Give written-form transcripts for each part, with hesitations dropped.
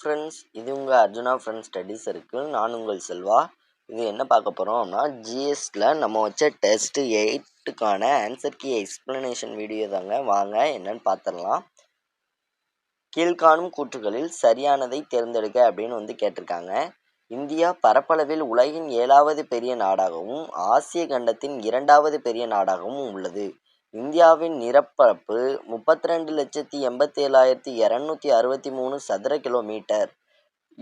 Friends, இது உங்கள் Arjuna friends studies இருக்குது. நான் உங்கள் செல்வா. இது என்ன பார்க்க போகிறோம்னா, ஜிஎஸ்ல நம்ம வச்ச டெஸ்ட் 8க்கான ஆன்சர் கீ எக்ஸ்பிளனேஷன் வீடியோ தாங்க. வாங்க என்னன்னு பார்த்துடலாம். கீழ்காணும் கூற்றுகளில் சரியானதை தேர்ந்தெடுக்க அப்படின்னு கேட்டிருக்காங்க. இந்தியா பரப்பளவில் உலகின் 7வது பெரிய நாடாகவும் ஆசிய கண்டத்தின் 2வது பெரிய நாடாகவும் உள்ளது. இந்தியாவின் நிலப்பரப்பு 32,87,263 சதுர கிலோமீட்டர்.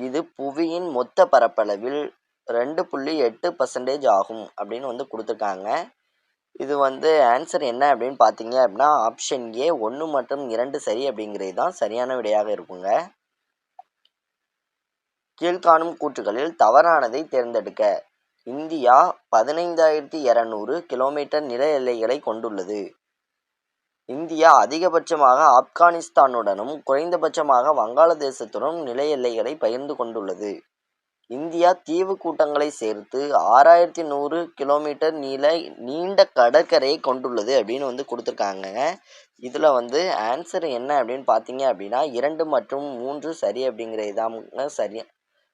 இது புவியின் மொத்த பரப்பளவில் 2.8% ஆகும் அப்படின்னு கொடுத்துருக்காங்க. இது ஆன்சர் என்ன அப்படின்னு பார்த்தீங்க அப்படின்னா, ஆப்ஷன் ஏ 1 மற்றும் 2 சரி அப்படிங்கிறது தான் சரியான விடையாக இருக்குங்க. கீழ்காணும் கூற்றுகளில் தவறானதை தேர்ந்தெடுக்க. இந்தியா 15,200 கிலோமீட்டர் நில எல்லைகளை கொண்டுள்ளது. இந்தியா அதிகபட்சமாக ஆப்கானிஸ்தானுடனும் குறைந்தபட்சமாக வங்காளதேசத்துடனும் நில எல்லைகளை பகிர்ந்து கொண்டுள்ளது. இந்தியா தீவு கூட்டங்களை சேர்த்து 6,100 கிலோமீட்டர் நீண்ட கடற்கரையை கொண்டுள்ளது அப்படின்னு கொடுத்துருக்காங்க. இதில் ஆன்சர் என்ன அப்படின்னு பார்த்தீங்க அப்படின்னா 2 மற்றும் 3 சரி அப்படிங்கிறது தாங்க சரி.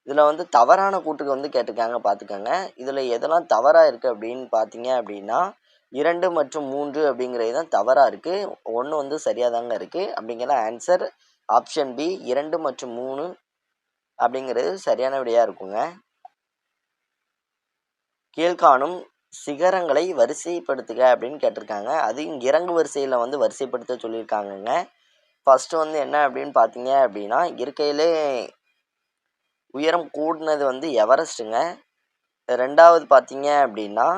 இதில் தவறான கூற்றுக்கு கேட்டிருக்காங்க பார்த்துக்கோங்க. இதில் எதெல்லாம் தவறாக இருக்குது அப்படின்னு பார்த்தீங்க அப்படின்னா 2 மற்றும் 3 அப்படிங்கிறது தான் தவறாக இருக்குது. 1 சரியாக தாங்க இருக்குது. அப்படிங்கிற ஆன்சர் ஆப்ஷன் பி 2 மற்றும் 3 அப்படிங்கிறது சரியான விடையாக இருக்குங்க. கீழ்காணும் சிகரங்களை வரிசைப்படுத்துக அப்படின்னு கேட்டிருக்காங்க. அது இறங்கு வரிசையில் வரிசைப்படுத்த சொல்லியிருக்காங்கங்க. ஃபர்ஸ்ட் என்ன அப்படின்னு பார்த்தீங்க அப்படின்னா, இருக்கையிலே உயரம் கூடினது எவரெஸ்ட்டுங்க. 2வது பார்த்தீங்க அப்படின்னா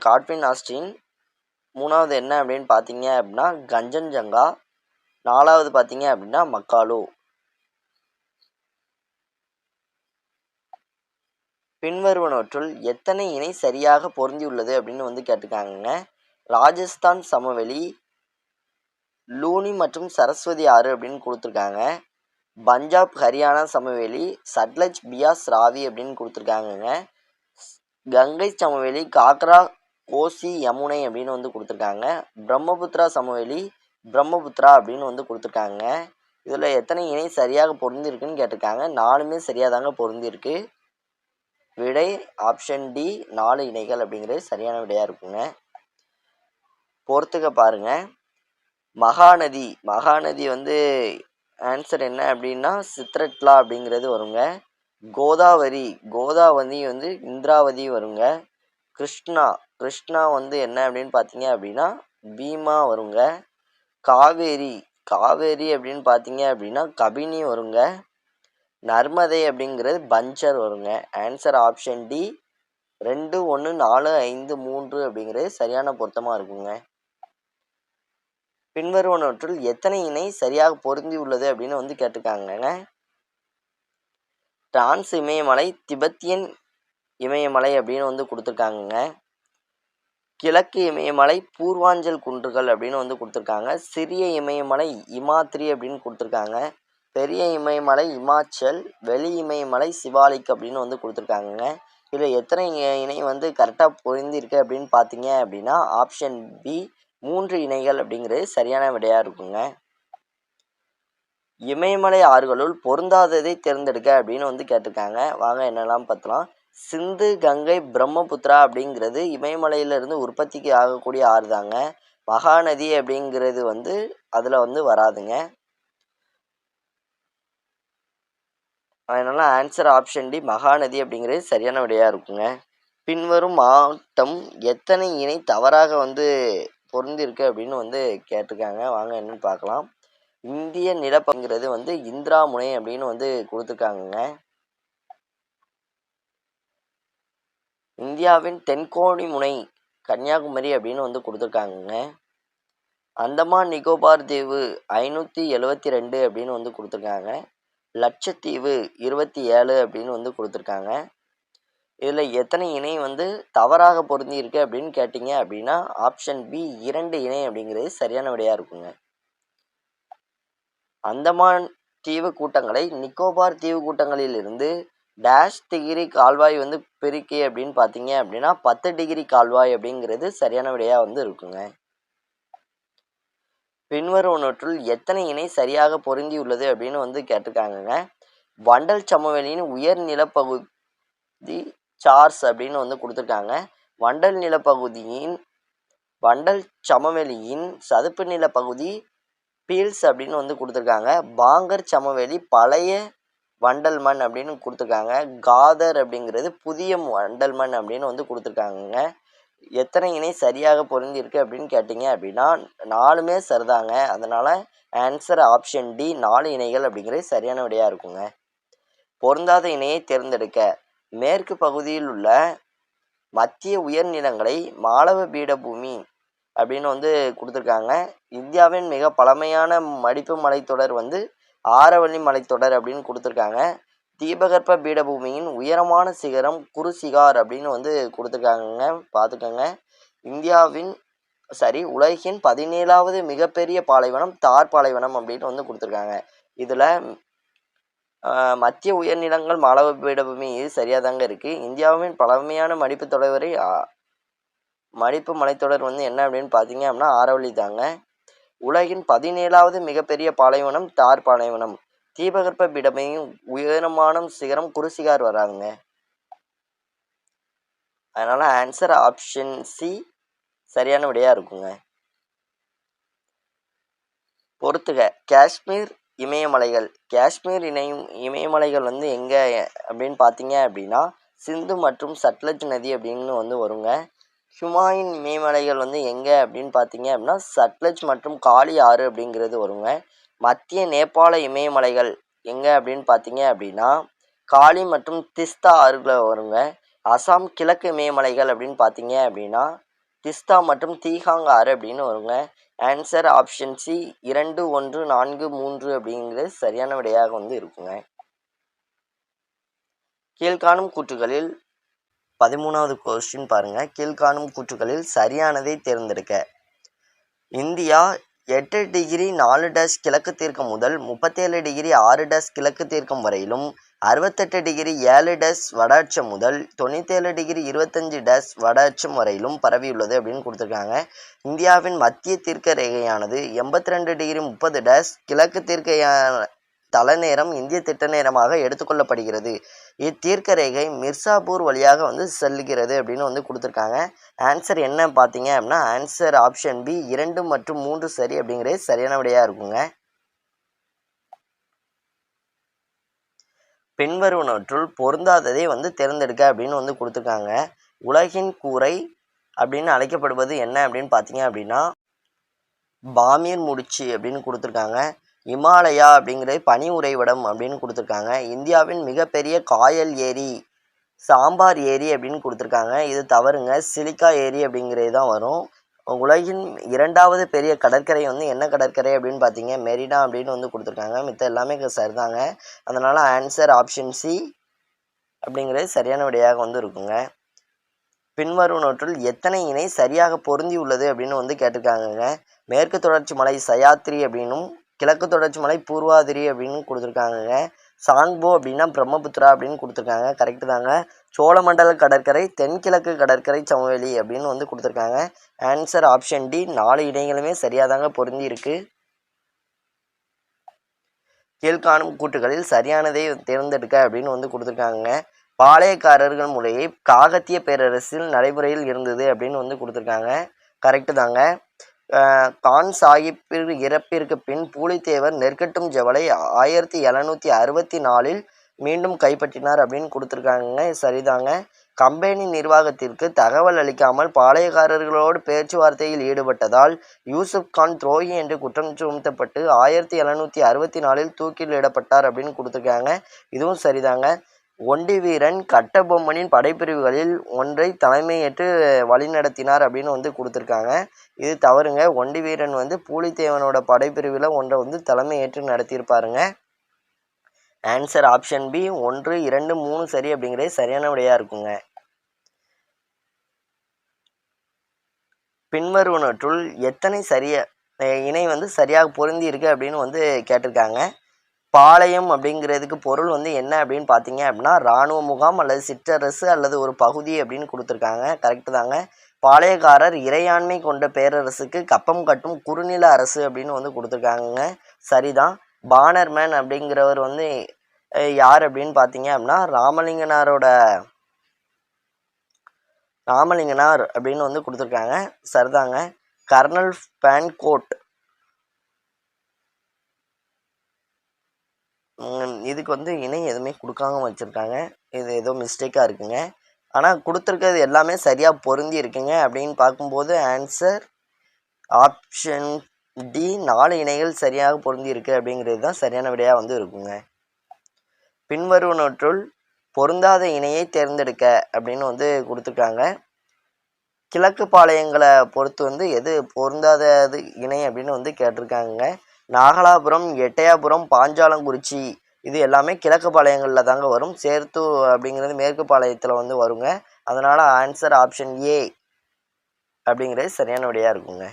காட்வின் ஆஸ்டின். 3வது என்ன அப்படின்னு பார்த்தீங்க அப்படின்னா கஞ்சன்ஜங்கா. 4வது பார்த்தீங்க அப்படின்னா மக்காலு. பின்வருவனவற்றுள் எத்தனை இணை சரியாக பொருந்தியுள்ளது அப்படின்னு கேட்டிருக்காங்க. ராஜஸ்தான் சமவெளி, லூனி மற்றும் சரஸ்வதி ஆறு அப்படின்னு கொடுத்துருக்காங்க. பஞ்சாப் ஹரியானா சமவெளி, சட்லஜ் பியாஸ் ராவி அப்படின்னு கொடுத்துருக்காங்கங்க. கங்கை சமவெளி, காக்ரா கோசி யமுனை அப்படின்னு கொடுத்துருக்காங்க. பிரம்மபுத்திரா சமவெளி, பிரம்மபுத்திரா அப்படின்னு கொடுத்துருக்காங்க. இதில் எத்தனை இணை சரியாக பொருந்திருக்குன்னு கேட்டிருக்காங்க. 4மே சரியாக தாங்க பொருந்திருக்கு. விடை ஆப்ஷன் டி 4 இணைகள் அப்படிங்கிறது சரியான விடையாக இருக்குங்க. பொறுத்துக்க பாருங்க. மகாநதி ஆன்சர் என்ன அப்படின்னா சித்ரட்லா அப்படிங்கிறது வருங்க. கோதாவரி இந்திராவதி வருங்க. கிருஷ்ணா என்ன அப்படின்னு பார்த்தீங்க அப்படின்னா பீமா வருங்க. காவேரி அப்படின்னு பார்த்தீங்க அப்படின்னா கபினி வருங்க. நர்மதை அப்படிங்கிறது பஞ்சர் வருங்க. ஆன்சர் ஆப்ஷன் டி 2, 1, 4, 5, 3 அப்படிங்கிறது சரியான பொருத்தமாக இருக்குங்க. பின்வருவனவற்றுள் எத்தனை இணை சரியாக பொருந்தி உள்ளது அப்படின்னு கேட்டிருக்காங்க. டிரான்ஸ் இமயமலை, திபெத்தியன் இமயமலை அப்படின்னு கொடுத்துருக்காங்க. கிழக்கு இமயமலை, பூர்வாஞ்சல் குன்றுகள் அப்படின்னு கொடுத்துருக்காங்க. சிறிய இமயமலை இமாத்ரி அப்படின்னு கொடுத்துருக்காங்க. பெரிய இமயமலை இமாச்சல், வெளி இமயமலை சிவாலிக் அப்படின்னு கொடுத்துருக்காங்க. இதில் எத்தனை இணை கரெக்டாக பொருந்திருக்கு அப்படின்னு பார்த்தீங்க அப்படின்னா ஆப்ஷன் பி 3 இணைகள் அப்படிங்கிறது சரியான விடையாக இருக்குங்க. இமயமலை ஆறுகளுள் பொருந்தாததை தேர்ந்தெடுக்க அப்படின்னு கேட்டிருக்காங்க. வாங்க என்னெல்லாம் பார்த்தலாம். சிந்து, கங்கை, பிரம்மபுத்திரா அப்படிங்கிறது இமயமலையிலிருந்து உற்பத்திக்கு ஆகக்கூடிய ஆறு தாங்க. மகாநதி அப்படிங்கிறது அதில் வராதுங்க. அதனால ஆன்சர் ஆப்ஷன் டி மகாநதி அப்படிங்கிறது சரியான விடையாக இருக்குங்க. பின்வரும் மாவட்டம் எத்தனை இணை தவறாக பொருந்திருக்கு அப்படின்னு கேட்டிருக்காங்க. வாங்க என்னன்னு பார்க்கலாம். இந்திய நிலப்பரப்புங்கிறது இந்திரா முனை அப்படின்னு கொடுத்துருக்காங்க. இந்தியாவின் தென்கோடி முனை கன்னியாகுமரி அப்படின்னு கொடுத்துருக்காங்க. அந்தமான் நிக்கோபார் தீவு 572 அப்படின்னு கொடுத்துருக்காங்க. லட்சத்தீவு 27 அப்படின்னு கொடுத்துருக்காங்க. இதில் எத்தனை இணை தவறாக பொருந்தி இருக்கு அப்படின்னு கேட்டிங்க அப்படின்னா ஆப்ஷன் பி 2 இணை அப்படிங்கிறது சரியான விடையாக இருக்குங்க. அந்தமான் தீவு கூட்டங்களை நிக்கோபார் தீவு கூட்டங்களில் இருந்து டேஷ் டிகிரி கால்வாய் பிரிக்கி அப்படின்னு பார்த்தீங்க அப்படின்னா 10 டிகிரி கால்வாய் அப்படிங்கிறது சரியான விடையாக இருக்குங்க. பின்வருவனவற்றுள் எத்தனை இணை சரியாக பொருந்தியுள்ளது அப்படின்னு வந்து கேட்டிருக்காங்கங்க. வண்டல் சமவெளியின் உயர் நிலப்பகுதி சார்ஸ் அப்படின்னு வந்து கொடுத்துருக்காங்க. வண்டல் சமவெளியின் சதுப்பு நில பகுதி பீல்ஸ் அப்படின்னு வந்து கொடுத்துருக்காங்க. பாங்கர் சமவெளி பழைய வண்டல் மண் அப்படின்னு கொடுத்துருக்காங்க. காதர் அப்படிங்கிறது புதிய வண்டல் மண் அப்படின்னு வந்து கொடுத்துருக்காங்க. எத்தனை இணை சரியாக பொருந்திருக்கு அப்படின்னு கேட்டிங்க அப்படின்னா 4மே சரிதாங்க. அதனால் ஆன்சர் ஆப்ஷன் டி 4 இணைகள் அப்படிங்கிறது சரியான விடையாக இருக்குங்க. பொருந்தாத இணையை தேர்ந்தெடுக்க. மேற்கு பகுதியில் உள்ள மத்திய உயர்நிலங்களை மாளவ பீடபூமி அப்படின்னு வந்து கொடுத்துருக்காங்க. இந்தியாவின் மிக பழமையான மடிப்பு மலைத்தொடர் வந்து ஆரவல்லி மலைத்தொடர் அப்படின்னு கொடுத்துருக்காங்க. தீபகற்ப பீடபூமியின் உயரமான சிகரம் குருசிகார் அப்படின்னு வந்து கொடுத்துருக்காங்க. பார்த்துக்கோங்க. உலகின் 17வது மிகப்பெரிய பாலைவனம் தார் பாலைவனம் அப்படின்னு வந்து கொடுத்துருக்காங்க. இதில் மத்திய உயர்நிலங்கள் மாளவ பீடபூமி இது சரியாக தாங்க இருக்குது. இந்தியாவின் பழமையான மடிப்பு மலைத்தொடர் வந்து என்ன அப்படின்னு பார்த்தீங்க அப்படின்னா ஆரவல்லி தாங்க. உலகின் 17வது மிகப்பெரிய பாலைவனம் தார் பாலைவனம். தீபகற்ப பீடபூமியின் உயரமான சிகரம் குருசிகார் வராதுங்க. அதனால ஆன்சர் ஆப்ஷன் சி சரியான விடையா இருக்குங்க. பொறுத்துக. காஷ்மீர் இமயமலைகள். காஷ்மீர் இமயமலைகள் வந்து எங்கே அப்படின்னு பார்த்தீங்க அப்படின்னா சிந்து மற்றும் சட்லஜ் நதி அப்படின்னு வந்து வருங்க. ஹுமாயூன் இமயமலைகள் வந்து எங்கே அப்படின்னு பார்த்தீங்க அப்படின்னா சட்லஜ் மற்றும் காளி ஆறு அப்படிங்கிறது வருங்க. மத்திய நேபாள இமயமலைகள் எங்கே அப்படின்னு பார்த்தீங்க அப்படின்னா காளி மற்றும் திஸ்தா ஆறுல வருங்க. அசாம் கிழக்கு இமயமலைகள் அப்படின்னு பார்த்தீங்க அப்படின்னா திஸ்தா மற்றும் தீஹாங் ஆறு அப்படின்னு வருங்க. ஆன்சர் ஆப்ஷன் சி 2, 1, 4, 3 அப்படிங்கிறது சரியான விடையாக வந்து இருக்குங்க. கீழ்காணும் கூற்றுகளில் 13வது கொஸ்டின் பாருங்க. கீழ்காணும் கூற்றுகளில் சரியானதை தேர்ந்தெடுக்க. இந்தியா 8 டிகிரி 4' கிழக்கு தீர்க்கம் முதல் 37 டிகிரி 6' கிழக்கு தீர்க்கம் வரையிலும் 68 டிகிரி 7' வட அச்சம் முதல் 97 டிகிரி 25' வட அச்சம் வரையிலும் பரவியுள்ளது அப்படின்னு கொடுத்துருக்காங்க. இந்தியாவின் மத்திய தீர்க்க ரேகையானது 82 டிகிரி 30' கிழக்கு தீர்க்க தலைநேரம் இந்திய திட்ட நேரமாக எடுத்துக்கொள்ளப்படுகிறது. இத்தீர்க்க ரேகை மிர்சாபூர் வழியாக வந்து செல்கிறது அப்படின்னு வந்து கொடுத்துருக்காங்க. ஆன்சர் என்ன பார்த்தீங்க அப்படின்னா ஆன்சர் ஆப்ஷன் பி 2 மற்றும் 3 சரி அப்படிங்கிறது சரியான விடையாக இருக்குங்க. பின்வருவனவற்றுள் பொருந்தாததை வந்து தேர்ந்தெடுக்க அப்படின்னு வந்து கொடுத்துருக்காங்க. உலகின் கூரை அப்படின்னு அழைக்கப்படுவது என்ன அப்படின்னு பார்த்தீங்க அப்படின்னா பாமீர் முடிச்சு அப்படின்னு கொடுத்துருக்காங்க. இமாலயா அப்படிங்கிறது பனி உறைவிடம் அப்படின்னு கொடுத்துருக்காங்க. இந்தியாவின் மிகப்பெரிய காயல் ஏரி சாம்பார் ஏரி அப்படின்னு கொடுத்துருக்காங்க. இது தவறுங்க. சிலிக்கா ஏரி அப்படிங்கிறது தான் வரும். உலகின் 2வது பெரிய கடற்கரை வந்து என்ன கடற்கரை அப்படின்னு பார்த்தீங்க மெரினா அப்படின்னு வந்து கொடுத்துருக்காங்க. மித்த எல்லாமே சரிதாங்க. அதனால் ஆன்சர் ஆப்ஷன் சி அப்படிங்கிறது சரியான விடையாக வந்து இருக்குங்க. பின்வருவனவற்றுள் எத்தனை இணை சரியாக பொருந்தி உள்ளது அப்படின்னு வந்து கேட்டிருக்காங்கங்க. மேற்கு தொடர்ச்சி மலை சயாத்ரி அப்படின்னும் கிழக்கு தொடர்ச்சி மலை பூர்வாதிரி அப்படின்னு கொடுத்துருக்காங்கங்க. சாங்போ அப்படின்னா பிரம்மபுத்திரா அப்படின்னு கொடுத்துருக்காங்க. கரெக்டு தாங்க. சோழமண்டல கடற்கரை தென்கிழக்கு கடற்கரை சமவெளி அப்படின்னு வந்து கொடுத்துருக்காங்க. ஆன்சர் ஆப்ஷன் டி 4 இணைகளுமே சரியாக தாங்க பொருந்தி இருக்கு. கீழ்காணும் கூற்றுகளில் சரியானதை தேர்ந்தெடுக்க அப்படின்னு வந்து கொடுத்துருக்காங்க. பாளையக்காரர்கள் முறையை காகத்திய பேரரசில் நடைமுறையில் இருந்தது அப்படின்னு வந்து கொடுத்துருக்காங்க. கரெக்டு தாங்க. கான் சாஹிப்பின் இறப்பிற்கு பின் பூலித்தேவர் நெற்கட்டும் ஜவலை 1764 மீண்டும் கைப்பற்றினார் அப்படின்னு கொடுத்துருக்காங்க. சரிதாங்க. கம்பெனி நிர்வாகத்திற்கு தகவல் அளிக்காமல் பாளையக்காரர்களோடு பேச்சுவார்த்தையில் ஈடுபட்டதால் யூசுப் கான் துரோகி என்று குற்றம் சுமத்தப்பட்டு 1764 தூக்கிலிடப்பட்டார் அப்படின்னு கொடுத்துருக்காங்க. இதுவும் சரிதாங்க. ஒண்டி வீரன் கட்டபொம்மனின் படைப்பிரிவுகளில் ஒன்றை தலைமையேற்று வழிநடத்தினார் அப்படின்னு வந்து கொடுத்துருக்காங்க. இது தவறுங்க. ஒண்டி வீரன் வந்து பூலித்தேவனோட படைப்பிரிவில் ஒன்றை வந்து தலைமையேற்று நடத்தியிருப்பாருங்க. ஆன்சர் ஆப்ஷன் பி 1, 2, 3 சரி அப்படிங்கிறது சரியான விடையாக இருக்குங்க. பின்வருவனற்றுள் எத்தனை இணை வந்து சரியாக பொருந்தி இருக்கு அப்படின்னு வந்து கேட்டிருக்காங்க. பாளையம் அப்படிங்கிறதுக்கு பொருள் வந்து என்ன அப்படின்னு பார்த்தீங்க அப்படின்னா இராணுவ முகாம் அல்லது சிற்றரசு அல்லது ஒரு பகுதி அப்படின்னு கொடுத்துருக்காங்க. கரெக்டு தாங்க. பாளையக்காரர் இறையாண்மை கொண்ட பேரரசுக்கு கப்பம் கட்டும் குறுநில அரசு அப்படின்னு வந்து கொடுத்துருக்காங்க. சரிதான். பானர்மேன் அப்படிங்கிறவர் வந்து யார் அப்படின்னு பார்த்தீங்க அப்படின்னா ராமலிங்கனார் அப்படின்னு வந்து கொடுத்துருக்காங்க. சரிதாங்க. கர்னல் பேன்கோட் இதுக்கு வந்து இணை எதுவுமே கொடுக்காம வச்சுருக்காங்க. இது ஏதோ மிஸ்டேக்காக இருக்குங்க. ஆனால் கொடுத்துருக்கிறது எல்லாமே சரியாக பொருந்தி இருக்குங்க. அப்படின்னு பார்க்கும்போது ஆன்சர் ஆப்ஷன் டி 4 இணைகள் சரியாக பொருந்தி இருக்கு அப்படிங்கிறது தான் சரியான விடையாக வந்து இருக்குங்க. பின்வருவனற்றுள் பொருந்தாத இணையை தேர்ந்தெடுக்க அப்படின்னு வந்து கொடுத்துருக்காங்க. கிழக்கு பாளையங்களை பொறுத்து வந்து எது பொருந்தாதது இணை அப்படின்னு வந்து கேட்டிருக்காங்க. நாகலாபுரம், எட்டயாபுரம், பாஞ்சாலங்குறிச்சி இது எல்லாமே கிழக்கு பாளையங்களில் தாங்க வரும். சேர்த்தூர் அப்படிங்கிறது மேற்கு பாளையத்தில் வந்து வருங்க. அதனால் ஆன்சர் ஆப்ஷன் ஏ அப்படிங்கிறது சரியான விடையாக இருக்குங்க.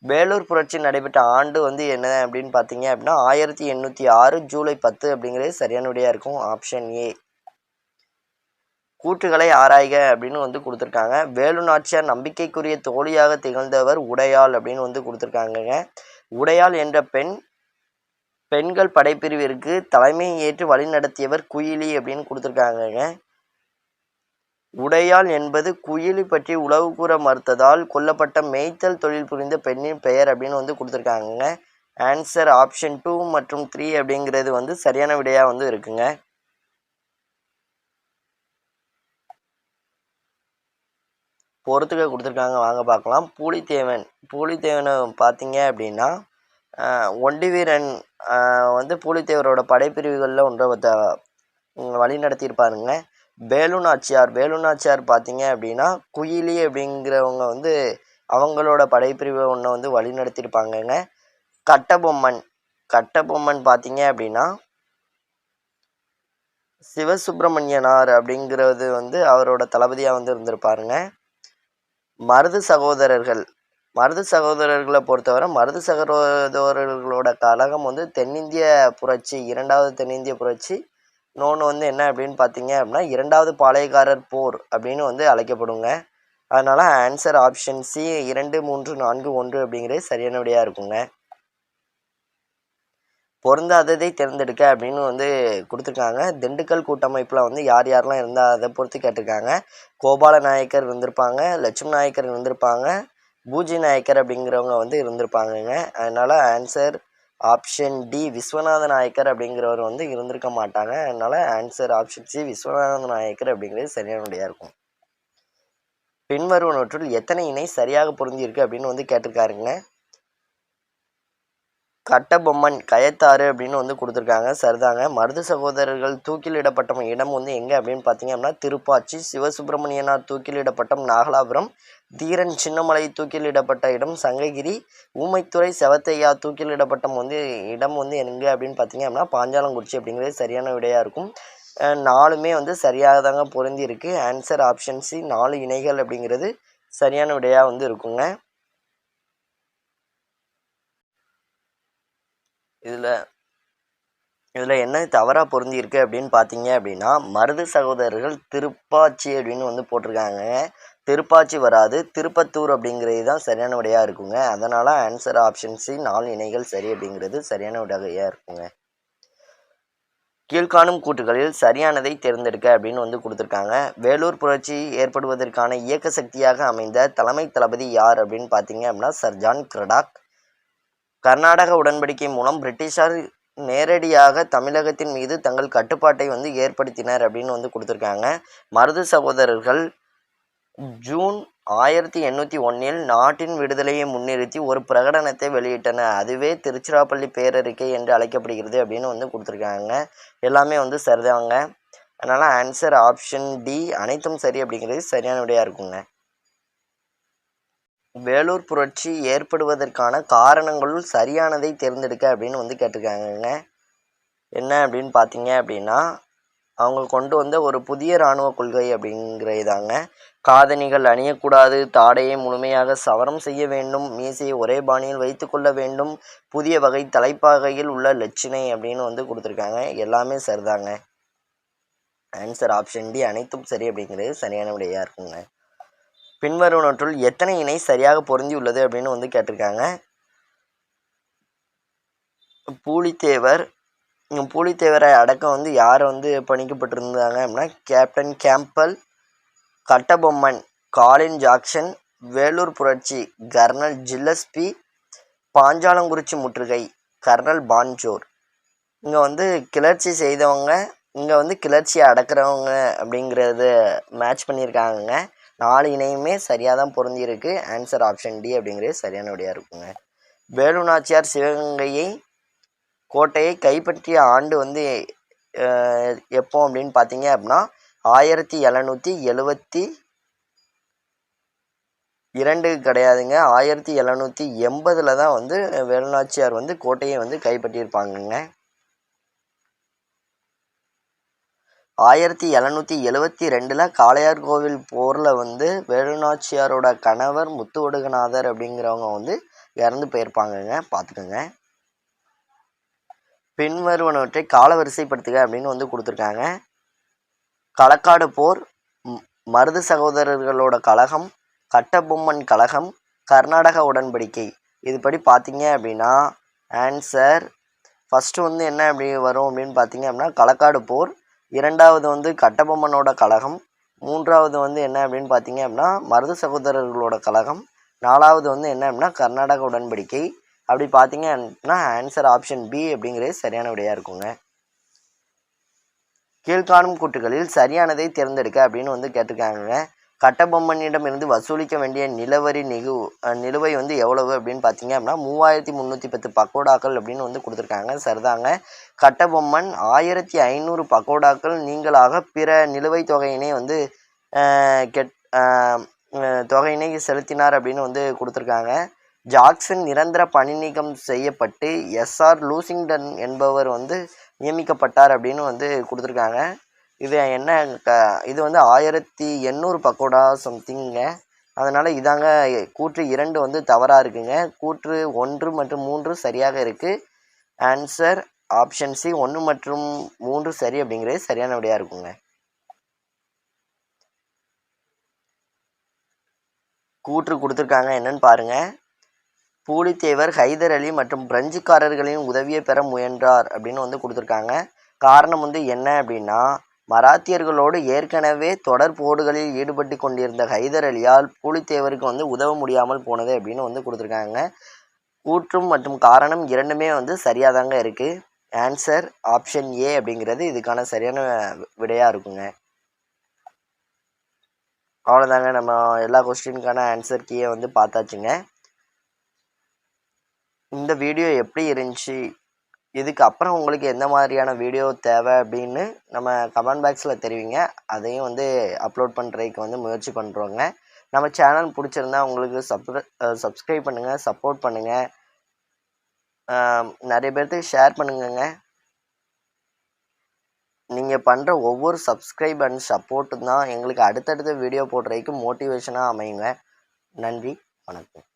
வேலூர் புரட்சி நடைபெற்ற ஆண்டு வந்து என்ன அப்படின்னு பார்த்தீங்க அப்படின்னா 1806 ஜூலை 10 அப்படிங்கிறது சரியான விடையாக இருக்கும். Option A. கூற்றுகளை ஆராய்க அப்படின்னு வந்து கொடுத்துருக்காங்க. வேலு நாச்சியார் நம்பிக்கைக்குரிய தோழியாக திகழ்ந்தவர் உடையாள் அப்படின்னு வந்து கொடுத்துருக்காங்கங்க. உடையாள் என்ற பெண்கள் படைப்பிரிவிற்கு தலைமையை ஏற்று வழிநடத்தியவர் குயிலி அப்படின்னு கொடுத்துருக்காங்கங்க. உடையாள் என்பது குயிலி பற்றி உளவு கூற மறுத்ததால் கொல்லப்பட்ட மேய்த்தல் தொழில் புரிந்த பெண்ணின் பெயர் அப்படின்னு வந்து கொடுத்துருக்காங்க. ஆன்சர் ஆப்ஷன் 2 மற்றும் 3 அப்படிங்கிறது வந்து சரியான விடையாக வந்து இருக்குங்க. பொறுத்துக்க கொடுத்துருக்காங்க, வாங்க பார்க்கலாம். பூலித்தேவனை பார்த்தீங்க அப்படின்னா ஒண்டி வீரன் வந்து பூலித்தேவரோட படைப்பிரிவுகளில் ஒன்றை வழி நடத்தியிருப்பாருங்க. வேலு நாச்சியார் பார்த்தீங்க அப்படின்னா குயிலி அப்படிங்கிறவங்க வந்து அவங்களோட படைப்பிரிவை ஒன்றை வந்து வழி நடத்தியிருப்பாங்கங்க. கட்டபொம்மன் பார்த்தீங்க அப்படின்னா சிவசுப்பிரமணியனார் அப்படிங்கிறது வந்து அவரோட தளபதியாக வந்து இருந்திருப்பாருங்க. மருது சகோதரர்களை பொறுத்தவரை மருது சகோதரர்களோட கழகம் வந்து தென்னிந்திய புரட்சி, 2வது தென்னிந்திய புரட்சி. இன்னொன்று வந்து என்ன அப்படின்னு பார்த்தீங்க அப்படின்னா 2வது பாளையக்காரர் போர் அப்படின்னு வந்து அழைக்கப்படுங்க. அதனால் ஆன்சர் ஆப்ஷன் சி 2, 3, 4, 1 அப்படிங்கிறது சரியான விடையாக இருக்குங்க. பொருந்தாததை தேர்ந்தெடுக்க அப்படின்னு வந்து கொடுத்துருக்காங்க. திண்டுக்கல் கூட்டமைப்பில் வந்து யாரெல்லாம் இருந்தால் அதை பொறுத்து கேட்டிருக்காங்க. கோபால நாயக்கர் இருந்திருப்பாங்க, லட்சுமி நாயக்கர் இருந்திருப்பாங்க, பூஜி நாயக்கர் அப்படிங்கிறவங்க வந்து இருந்திருப்பாங்கங்க. அதனால் answer option D Viswanatha Nayakkar அப்படிங்கிறவர் வந்து இருந்திருக்க மாட்டாங்க. அதனால் answer option C Viswanatha Nayakkar அப்படிங்கிறது சரியான விடையாக இருக்கும். பின்வருவனற்றுள் எத்தனை இணை சரியாக பொருந்தியிருக்கு அப்படின்னு வந்து கேட்டிருக்காருங்க. கட்டபொம்மன் கயத்தாறு அப்படின்னு வந்து கொடுத்துருக்காங்க. சரிதாங்க. மருது சகோதரர்கள் தூக்கிலிடப்பட்ட இடம் வந்து எங்கே அப்படின்னு பார்த்தீங்க அப்படின்னா திருப்பாச்சி. சிவசுப்பிரமணியனார் தூக்கிலிடப்பட்டம் நாகலாபுரம். தீரன் சின்னமலை தூக்கிலிடப்பட்ட இடம் சங்ககிரி. ஊமைத்துறை செவத்தையா தூக்கிலிடப்பட்டம் வந்து இடம் வந்து எங்கே அப்படின்னு பார்த்தீங்க அப்படின்னா பாஞ்சாலங்குறிச்சி அப்படிங்கிறது சரியான விடையாக இருக்கும். 4மே வந்து சரியாக தாங்க பொருந்தி இருக்கு. ஆன்சர் ஆப்ஷன் சி 4 இணைகள் அப்படிங்கிறது சரியான விடையாக வந்து இருக்குங்க. இதில் என்ன தவறாக பொருந்தியிருக்கு அப்படின்னு பார்த்தீங்க அப்படின்னா மருது சகோதரர்கள் திருப்பாச்சி அப்படின்னு வந்து போட்டிருக்காங்க. திருப்பாச்சி வராது, திருப்பத்தூர் அப்படிங்கிறது தான் சரியான விடையாக இருக்குங்க. அதனால் ஆன்சர் ஆப்ஷன் சி 4 இணைகள் சரி அப்படிங்கிறது சரியான விடையாக இருக்குங்க. கீழ்காணும் கூற்றுகளில் சரியானதை தேர்ந்தெடுக்க அப்படின்னு வந்து கொடுத்துருக்காங்க. வேலூர் புரட்சி ஏற்படுவதற்கான இயக்க சக்தியாக அமைந்த தலைமை தளபதி யார் அப்படின்னு பார்த்தீங்க அப்படின்னா சர் ஜான் கிரடாக். கர்நாடக உடன்படிக்கை மூலம் பிரிட்டிஷார் நேரடியாக தமிழகத்தின் மீது தங்கள் கட்டுப்பாட்டை வந்து ஏற்படுத்தினர் அப்படின்னு வந்து கொடுத்துருக்காங்க. மருது சகோதரர்கள் ஜூன் 1801 நாட்டின் விடுதலையை முன்னிறுத்தி ஒரு பிரகடனத்தை வெளியிட்டனர். அதுவே திருச்சிராப்பள்ளி பேரறிக்கை என்று அழைக்கப்படுகிறது அப்படின்னு வந்து கொடுத்துருக்காங்க. எல்லாமே வந்து சரிதாங்க. அதனால் ஆன்சர் ஆப்ஷன் டி அனைத்தும் சரி அப்படிங்கிறது சரியான விடையாக இருக்குங்க. வேலூர் புரட்சி ஏற்படுவதற்கான காரணங்களுள் சரியானதை தேர்ந்தெடுக்க அப்படின்னு வந்து கேட்டிருக்காங்கங்க. என்ன அப்படின்னு பார்த்தீங்க அப்படின்னா அவங்க கொண்டு வந்த ஒரு புதிய இராணுவ கொள்கை அப்படிங்கிறதாங்க. காதணிகள் அணியக்கூடாது, தாடையை முழுமையாக சவரம் செய்ய வேண்டும், மீசையை ஒரே பாணியில் வைத்து கொள்ள வேண்டும், புதிய வகை தலைப்பாகையில் உள்ள லட்சணை அப்படின்னு வந்து கொடுத்துருக்காங்க. எல்லாமே சரிதாங்க. ஆன்சர் ஆப்ஷன் டி அனைத்தும் சரி அப்படிங்கிறது சரியான விடையாக இருக்குங்க. பின்வருவனற்றுள் எத்தனை இணை சரியாக பொருந்தியுள்ளது அப்படின்னு வந்து கேட்டிருக்காங்க. பூலித்தேவர். பூலித்தேவரை அடக்க வந்து யார் வந்து பணிக்கப்பட்டிருந்தாங்க அப்படின்னா கேப்டன் கேம்பல், கட்டபொம்மன் காலின் ஜாக்சன், வேலூர் புரட்சி கர்னல் ஜில்லஸ்பி, பாஞ்சாலங்குறிச்சி முற்றுகை கர்னல் பான்ஜோர். இங்கே வந்து கிளர்ச்சி செய்தவங்க, இங்கே வந்து கிளர்ச்சியை அடக்கிறவங்க அப்படிங்கிறத மேட்ச் பண்ணியிருக்காங்க. 4 இணையுமே சரியாக தான் பொருந்தியிருக்கு. ஆன்சர் ஆப்ஷன் டி அப்படிங்கிறது சரியான விடையாக இருக்குங்க. வேலு நாச்சியார் சிவகங்கையை கோட்டையை கைப்பற்றிய ஆண்டு வந்து எப்போ அப்படின்னு பார்த்தீங்க அப்படின்னா 1772 கிடையாதுங்க, 1780 தான் வந்து வேலுநாச்சியார் வந்து கோட்டையை வந்து கைப்பற்றியிருப்பாங்கங்க. 1772 காளையார் கோவில் போரில் வந்து வேலுநாச்சியாரோட கணவர் முத்துவடுகநாதர் அப்படிங்கிறவங்க வந்து இறந்து போயிருப்பாங்கங்க, பார்த்துக்கோங்க. பின்வருவனவற்றை காலவரிசைப்படுத்துக அப்படின்னு வந்து கொடுத்துருக்காங்க. களக்காடு போர், மருது சகோதரர்களோட கழகம், கட்டபொம்மன் கழகம், கர்நாடக உடன்படிக்கை. இதுபடி பார்த்தீங்க அப்படின்னா ஆன்சர் ஃபஸ்ட்டு வந்து என்ன அப்படி வரும் அப்படின்னு பார்த்தீங்க அப்படின்னா களக்காடு போர், 2வது வந்து கட்டபொம்மனோட கழகம், 3வது வந்து என்ன அப்படின்னு பார்த்தீங்க அப்படின்னா மருது சகோதரர்களோட கழகம், 4வது வந்து என்ன அப்படின்னா கர்நாடக உடன்படிக்கை. அப்படி பார்த்தீங்க அப்படின்னா ஆன்சர் ஆப்ஷன் பி அப்படிங்கிறது சரியான விடையாக இருக்குங்க. கீழ்காணும் கூற்றுகளில் சரியானதை தேர்ந்தெடுக்க அப்படின்னு வந்து கேட்டிருக்காங்க. கட்டபொம்மனிடமிருந்து வசூலிக்க வேண்டிய நிலுவை வந்து எவ்வளவு அப்படின்னு பார்த்தீங்க அப்படின்னா 3310 பக்கோடாக்கள் அப்படின்னு வந்து கொடுத்துருக்காங்க. சரிதாங்க. கட்டபொம்மன் 1500 பக்கோடாக்கள் நீங்களாக பிற நிலுவைத் தொகையினை வந்து தொகையினை செலுத்தினார் அப்படின்னு வந்து கொடுத்துருக்காங்க. ஜாக்சன் நிரந்தர பணி நீக்கம் செய்யப்பட்டு எஸ்ஆர் லூசிங்டன் என்பவர் வந்து நியமிக்கப்பட்டார் அப்படின்னு வந்து கொடுத்துருக்காங்க. இது என்ன இது வந்து 1800 பக்கோடா சம்திங்க. அதனால் இதாங்க கூற்று 2 வந்து தவறாக இருக்குங்க. கூற்று 1 மற்றும் 3 சரியாக இருக்குது. ஆன்சர் ஆப்ஷன் சி 1 மற்றும் 3 சரி அப்படிங்கிறது சரியான விடையாக இருக்குங்க. கூற்று கொடுத்துருக்காங்க என்னன்னு பாருங்கள். பூலித்தேவர் ஹைதர் அலி மற்றும் பிரெஞ்சுக்காரர்களின் உதவியை பெற முயன்றார் அப்படின்னு வந்து கொடுத்துருக்காங்க. காரணம் வந்து என்ன அப்படின்னா மராத்தியர்களோடு ஏற்கனவே தொடர் போடுகளில் ஈடுபட்டு கொண்டிருந்த ஹைதர் அலியால் பூலித்தேவருக்கு வந்து உதவ முடியாமல் போனது அப்படின்னு வந்து கொடுத்துருக்காங்க. கூற்றும் மற்றும் காரணம் 2மே வந்து சரியாக தாங்க இருக்குது. ஆன்சர் ஆப்ஷன் ஏ அப்படிங்கிறது இதுக்கான சரியான விடையாக இருக்குங்க. அவ்வளோதாங்க, நம்ம எல்லா கொஸ்டினுக்கான ஆன்சர் கீயை வந்து பார்த்தாச்சுங்க. இந்த வீடியோ எப்படி இருந்துச்சு, இதுக்கு அப்புறம் உங்களுக்கு எந்த மாதிரியான வீடியோ தேவை அப்படின்னு நம்ம கமெண்ட் பாக்ஸில் தெரிவிங்க. அதையும் வந்து அப்லோட் பண்ணுறதுக்கு வந்து முயற்சி பண்ணுறோங்க. நம்ம சேனல் பிடிச்சிருந்தா உங்களுக்கு சப்ஸ்கிரைப் பண்ணுங்கள், சப்போர்ட் பண்ணுங்கள், நிறைய பேர்த்துக்கு ஷேர் பண்ணுங்கங்க. நீங்கள் பண்ணுற ஒவ்வொரு சப்ஸ்கிரைப் அண்ட் சப்போர்ட்டும் தான் எங்களுக்கு அடுத்தடுத்த வீடியோ போடுறதுக்கு மோட்டிவேஷனாக அமையுங்க. நன்றி, வணக்கம்.